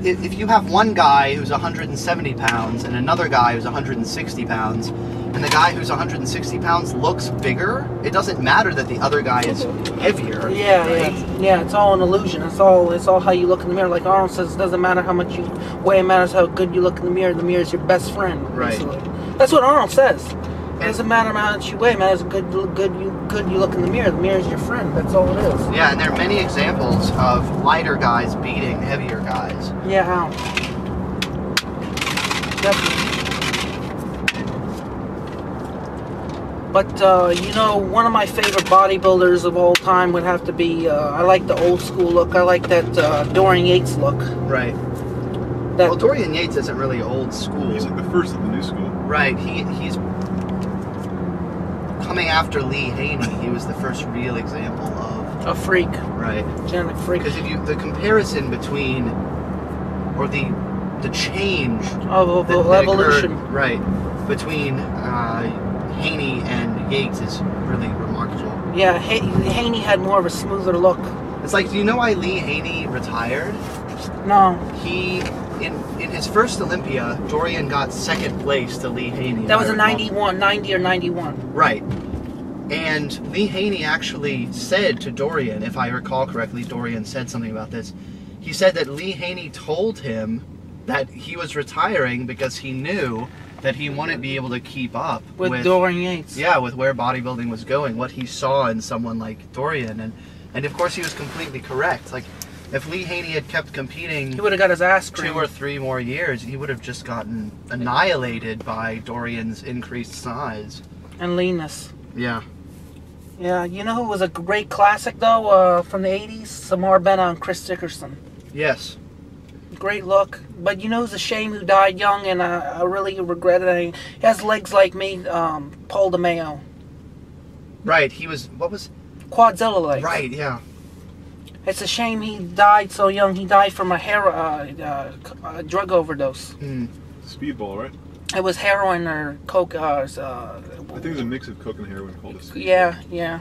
if you have one guy who's 170 pounds and another guy who's 160 pounds, and the guy who's 160 pounds looks bigger, it doesn't matter that the other guy is heavier. Yeah, right? yeah, it's all an illusion. It's all how you look in the mirror. Like Arnold says, it doesn't matter how much you weigh, it matters how good you look in the mirror. The mirror is your best friend. Right. Basically. That's what Arnold says. It doesn't matter how much you weigh, it matters how good you look in the mirror. The mirror is your friend. That's all it is. Yeah, and there are many examples of lighter guys beating heavier guys. Yeah, how? Definitely. But, you know, one of my favorite bodybuilders of all time would have to be, I like the old school look. I like that Dorian Yates look. Right. Well, Dorian Yates isn't really old school. He's like the first of the new school. Right. He's coming after Lee Haney. He was the first real example of a freak. Right. Genetic freak. Because if the comparison between, or the change of that evolution, occurred, right, between Haney and Yates is really remarkable. Yeah, Haney had more of a smoother look. It's like, do you know why Lee Haney retired? No. He, in his first Olympia, Dorian got second place to Lee Haney. That was a 90 or 91. Right. And Lee Haney actually said to Dorian, if I recall correctly, Dorian said something about this. He said that Lee Haney told him that he was retiring because he knew that he wouldn't be able to keep up with Dorian Yates. Yeah, with where bodybuilding was going, what he saw in someone like Dorian, and of course he was completely correct. Like, if Lee Haney had kept competing, he would have got his ass creamed. 2 or 3 more years, he would have just gotten annihilated by Dorian's increased size and leanness. Yeah. Yeah, you know who was a great classic though from the 80s? Samar Bena and Chris Dickerson. Yes. Great look, but you know who's a shame who died young, and I really regret it. He has legs like me, Paul DeMeo. Right, he was, what was? Quadzilla legs. Right, yeah. It's a shame he died so young. He died from a drug overdose. Speedball, right? It was heroin or coke. I think it's a mix of coke and heroin called a speedball. Yeah, yeah.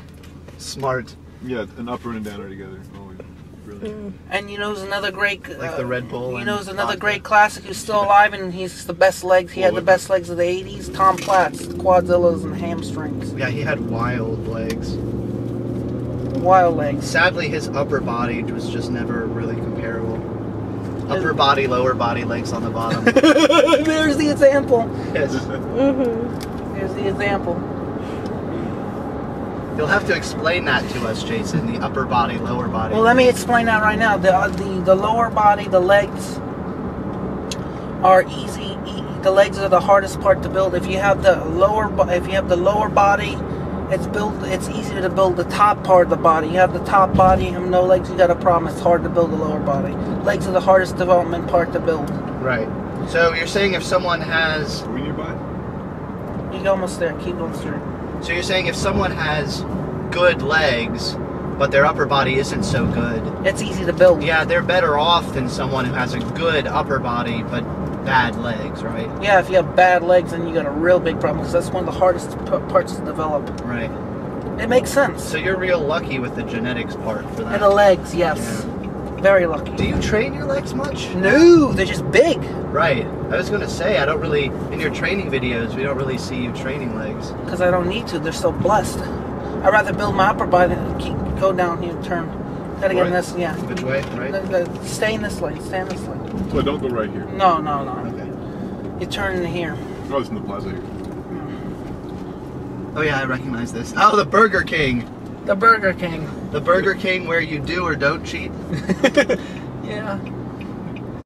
Smart. Yeah, an upper and a downer together. Always. Really. And you know who's another great... like the Red Bull. You know who's another great classic who's still alive and he's the best legs. He had the best legs of the 80s. Tom Platz, quadzillas and hamstrings. Yeah, he had wild legs. Wild legs. Sadly, his upper body was just never really comparable. Upper body, lower body, legs on the bottom. There's the example. Yes. There's the example. You'll have to explain that to us, Jason, the upper body, lower body. Well, let me explain that right now. The lower body, the legs are easy. The legs are the hardest part to build. If you have the lower body, it's easier to build the top part of the body. You have the top body, you have no legs, you got a problem. It's hard to build the lower body. Legs are the hardest development part to build. Right. So you're saying if someone has... Are we nearby? You're almost there. Keep going straight. So you're saying if someone has good legs, but their upper body isn't so good... It's easy to build. Yeah, they're better off than someone who has a good upper body, but bad legs, right? Yeah, if you have bad legs, then you got a real big problem, because that's one of the hardest parts to develop. Right. It makes sense. So you're real lucky with the genetics part for that. And the legs, yes. Yeah. Very lucky. Do you train your legs much? No, they're just big. Right. I was going to say, I don't really, in your training videos, we don't really see you training legs. Because I don't need to. They're so blessed. I'd rather build my upper body than go down here and turn. Gotta get in this, yeah. Which way, right? Stay in this lane, stay in this lane. So don't go right here. No, no, no. Okay. You turn in here. Oh, it's in the plaza here. Oh yeah, I recognize this. Oh, the Burger King. The Burger King. The Burger King where you do or don't cheat. Yeah.